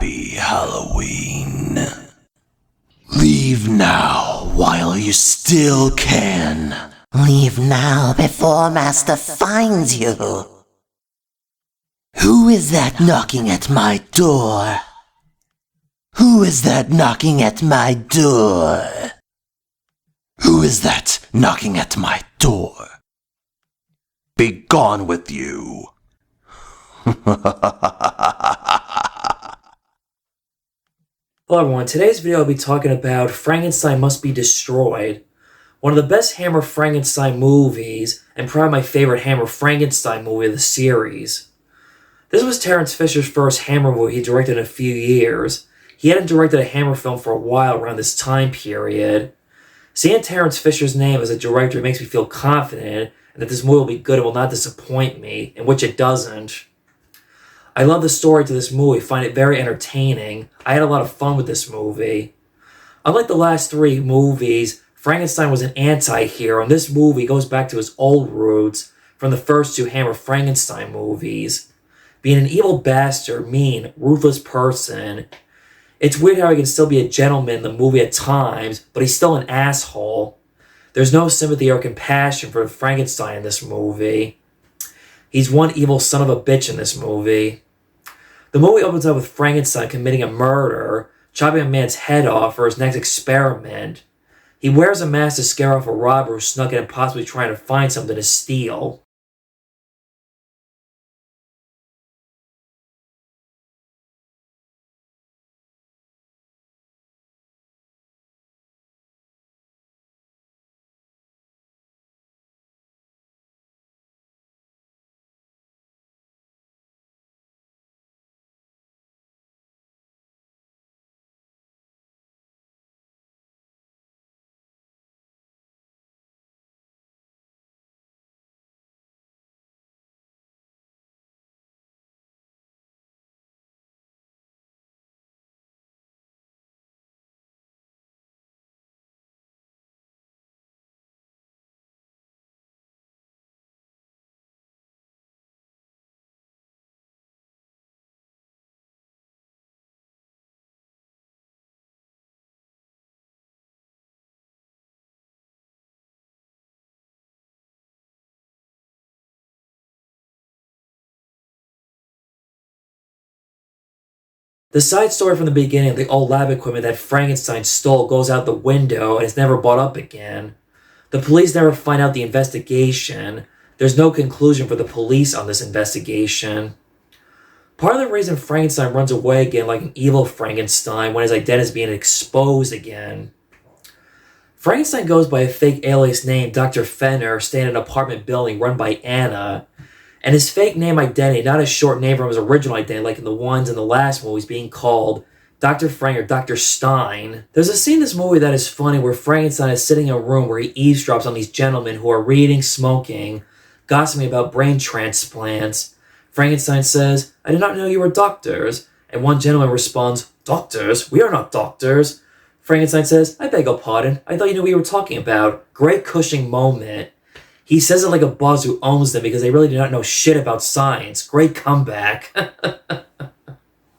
Happy Halloween. Leave now while you still can. Leave now before Master finds you. Who is that knocking at my door? Who is that knocking at my door? Who is that knocking at my door? Be gone with you. Hello everyone, today's video I'll be talking about Frankenstein Must Be Destroyed. One of the best Hammer Frankenstein movies, and probably my favorite Hammer Frankenstein movie of the series. This was Terence Fisher's first Hammer movie he directed in a few years. He hadn't directed a Hammer film for a while around this time period. Seeing Terence Fisher's name as a director makes me feel confident and that this movie will be good and will not disappoint me, in which it doesn't. I love the story to this movie, find it very entertaining. I had a lot of fun with this movie. Unlike the last three movies, Frankenstein was an anti-hero, and this movie goes back to his old roots from the first two Hammer Frankenstein movies. Being an evil bastard, mean, ruthless person. It's weird how he can still be a gentleman in the movie at times, but he's still an asshole. There's no sympathy or compassion for Frankenstein in this movie. He's one evil son of a bitch in this movie. The movie opens up with Frankenstein committing a murder, chopping a man's head off for his next experiment. He wears a mask to scare off a robber who snuck in and possibly trying to find something to steal. The side story from the beginning, the old lab equipment that Frankenstein stole goes out the window and is never brought up again. The police never find out the investigation. There's no conclusion for the police on this investigation. Part of the reason Frankenstein runs away again like an evil Frankenstein when his identity is being exposed again. Frankenstein goes by a fake alias name, Dr. Fenner, staying in an apartment building run by Anna. And his fake name identity, not a short name from his original identity like in the ones in the last movies, being called Dr. Frank or Dr. Stein. There's a scene in this movie that is funny where Frankenstein is sitting in a room where he eavesdrops on these gentlemen who are reading, smoking, gossiping about brain transplants. Frankenstein says, "I did not know you were doctors." And one gentleman responds, "Doctors? We are not doctors." Frankenstein says, "I beg your pardon. I thought you knew what you were talking about." Great Cushing moment. He says it like a boss who owns them because they really do not know shit about science. Great comeback.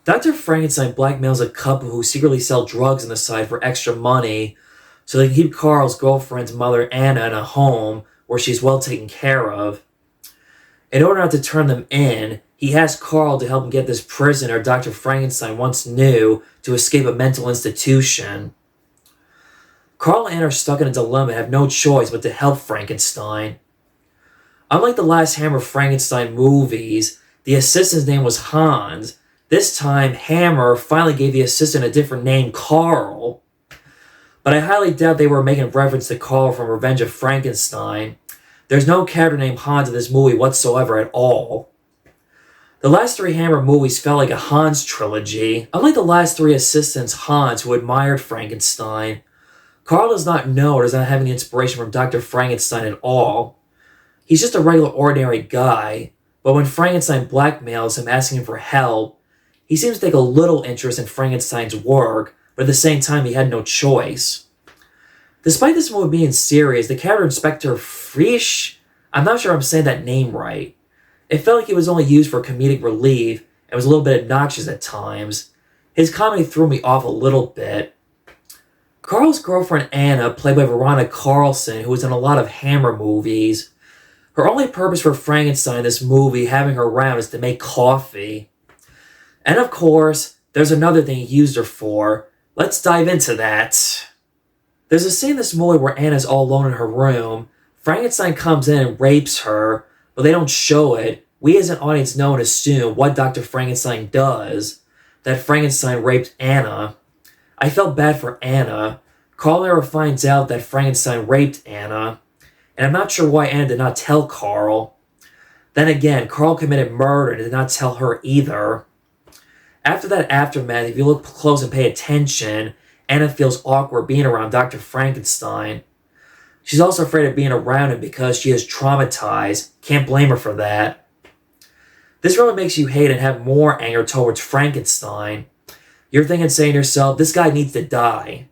Dr. Frankenstein blackmails a couple who secretly sell drugs on the side for extra money so they can keep Carl's girlfriend's mother, Anna, in a home where she's well taken care of. In order not to turn them in, he asks Carl to help him get this prisoner Dr. Frankenstein once knew to escape a mental institution. Carl and Anna are stuck in a dilemma and have no choice but to help Frankenstein. Unlike the last Hammer Frankenstein movies, the assistant's name was Hans. This time, Hammer finally gave the assistant a different name, Carl. But I highly doubt they were making reference to Carl from Revenge of Frankenstein. There's no character named Hans in this movie whatsoever at all. The last three Hammer movies felt like a Hans trilogy. Unlike the last three assistants, Hans, who admired Frankenstein, Carl does not know or does not have any inspiration from Dr. Frankenstein at all. He's just a regular ordinary guy, but when Frankenstein blackmails him asking him for help, he seems to take a little interest in Frankenstein's work, but at the same time he had no choice. Despite this movie being serious, the character Inspector Frisch, I'm not sure I'm saying that name right. It felt like he was only used for comedic relief and was a little bit obnoxious at times. His comedy threw me off a little bit. Carl's girlfriend Anna, played by Veronica Carlson, who was in a lot of Hammer movies, her only purpose for Frankenstein in this movie, having her around, is to make coffee. And of course, there's another thing he used her for. Let's dive into that. There's a scene in this movie where Anna's all alone in her room. Frankenstein comes in and rapes her, but they don't show it. We as an audience know and assume what Dr. Frankenstein does, that Frankenstein raped Anna. I felt bad for Anna. Carl never finds out that Frankenstein raped Anna, and I'm not sure why Anna did not tell Carl. Then again, Carl committed murder and did not tell her either. After that aftermath, if you look close and pay attention, Anna feels awkward being around Dr. Frankenstein. She's also afraid of being around him because she is traumatized. Can't blame her for that. This really makes you hate and have more anger towards Frankenstein. You're thinking, saying to yourself, this guy needs to die.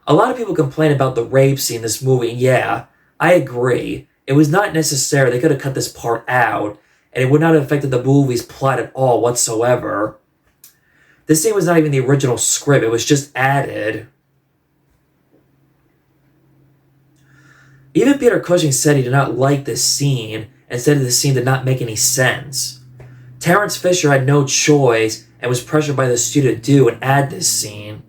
A lot of people complain about the rape scene in this movie, and yeah, I agree. It was not necessary. They could have cut this part out, and it would not have affected the movie's plot at all whatsoever. This scene was not even the original script. It was just added. Even Peter Cushing said he did not like this scene and said the scene did not make any sense. Terence Fisher had no choice and was pressured by the studio to do and add this scene.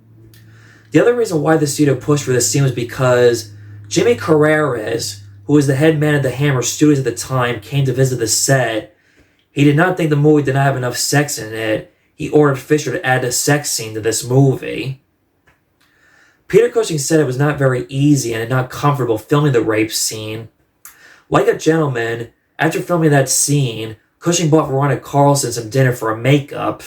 The other reason why the studio pushed for this scene was because Jimmy Carreras, who was the head man of the Hammer Studios at the time, came to visit the set. He did not think the movie did not have enough sex in it. He ordered Fisher to add a sex scene to this movie. Peter Cushing said it was not very easy and not comfortable filming the rape scene. Like a gentleman, after filming that scene, Cushing bought Veronica Carlson some dinner for a makeup.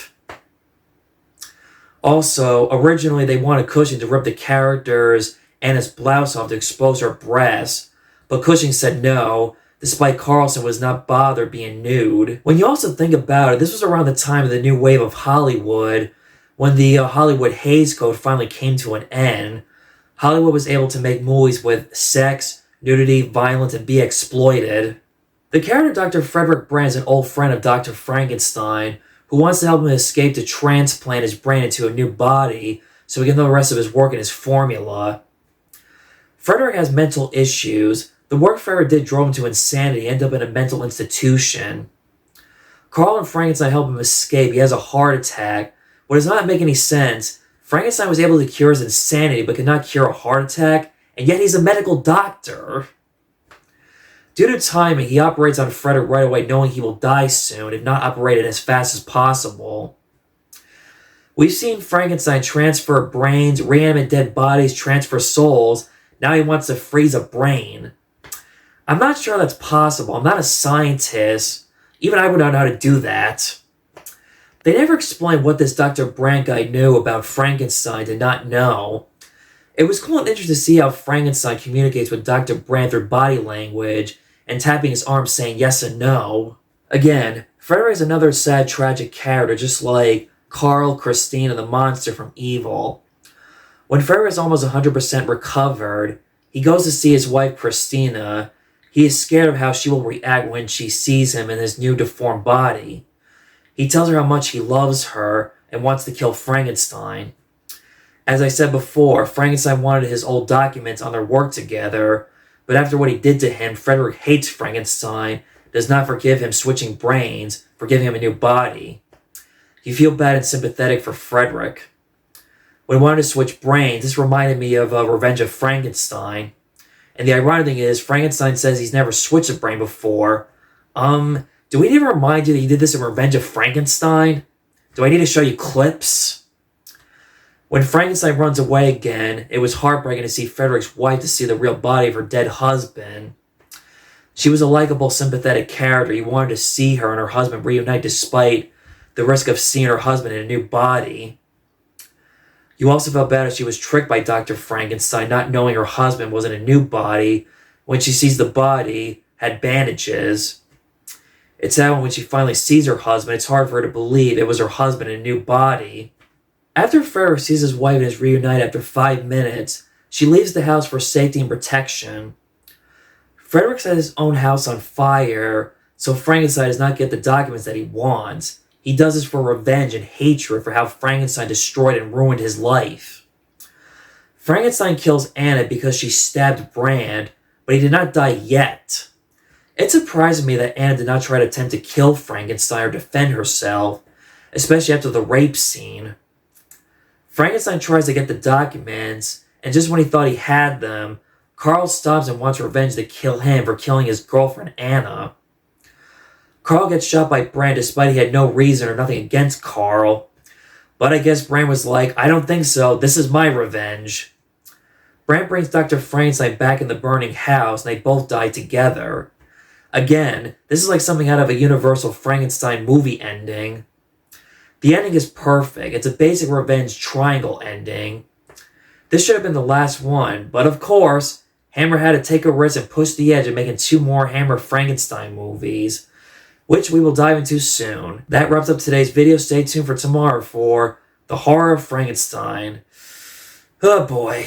Also, originally they wanted Cushing to rip the character's Anna's blouse off to expose her breasts, but Cushing said no, despite Carlson was not bothered being nude. When you also think about it, this was around the time of the new wave of Hollywood, when the Hollywood Hays Code finally came to an end. Hollywood was able to make movies with sex, nudity, violence, and be exploited. The character Dr. Frederick Brand is an old friend of Dr. Frankenstein, who wants to help him escape to transplant his brain into a new body so he can do the rest of his work in his formula. Frederick has mental issues. The work Frederick did drove him to insanity. He ended up in a mental institution. Carl and Frankenstein help him escape. He has a heart attack. What does not make any sense, Frankenstein was able to cure his insanity but could not cure a heart attack, and yet he's a medical doctor. Due to timing, he operates on Frederick right away, knowing he will die soon, if not operated as fast as possible. We've seen Frankenstein transfer brains, reanimate dead bodies, transfer souls. Now he wants to freeze a brain. I'm not sure that's possible. I'm not a scientist. Even I would not know how to do that. They never explained what this Dr. Brandt guy knew about Frankenstein. Did not know. It was cool and interesting to see how Frankenstein communicates with Dr. Brandt through body language and tapping his arm saying yes and no. Again, Frederick is another sad, tragic character, just like Carl, Christine, and the monster from Evil. When Frederick is almost 100% recovered, he goes to see his wife, Christina. He is scared of how she will react when she sees him in his new deformed body. He tells her how much he loves her and wants to kill Frankenstein. As I said before, Frankenstein wanted his old documents on their work together, but after what he did to him, Frederick hates Frankenstein, does not forgive him switching brains, for giving him a new body. You feel bad and sympathetic for Frederick. When he wanted to switch brains, this reminded me of Revenge of Frankenstein. And the ironic thing is, Frankenstein says he's never switched a brain before. Do we need to remind you that you did this in Revenge of Frankenstein? Do I need to show you clips? When Frankenstein runs away again, it was heartbreaking to see Frederick's wife to see the real body of her dead husband. She was a likable, sympathetic character. You wanted to see her and her husband reunite despite the risk of seeing her husband in a new body. You also felt bad as she was tricked by Dr. Frankenstein, not knowing her husband was in a new body. When she sees the body, had bandages. It's sad when she finally sees her husband, it's hard for her to believe it was her husband in a new body. After Frederick sees his wife and is reunited after 5 minutes, she leaves the house for safety and protection. Frederick set his own house on fire, so Frankenstein does not get the documents that he wants. He does this for revenge and hatred for how Frankenstein destroyed and ruined his life. Frankenstein kills Anna because she stabbed Brand, but he did not die yet. It surprises me that Anna did not try to attempt to kill Frankenstein or defend herself, especially after the rape scene. Frankenstein tries to get the documents, and just when he thought he had them, Carl stops and wants revenge to kill him for killing his girlfriend Anna. Carl gets shot by Brand despite he had no reason or nothing against Carl, but I guess Brand was like, I don't think so, this is my revenge. Brand brings Dr. Frankenstein back in the burning house, and they both die together. Again, this is like something out of a Universal Frankenstein movie ending. The ending is perfect. It's a basic revenge triangle ending. This should have been the last one, but of course, Hammer had to take a risk and push the edge of making 2 more Hammer Frankenstein movies, which we will dive into soon. That wraps up today's video. Stay tuned for tomorrow for The Horror of Frankenstein. Oh boy.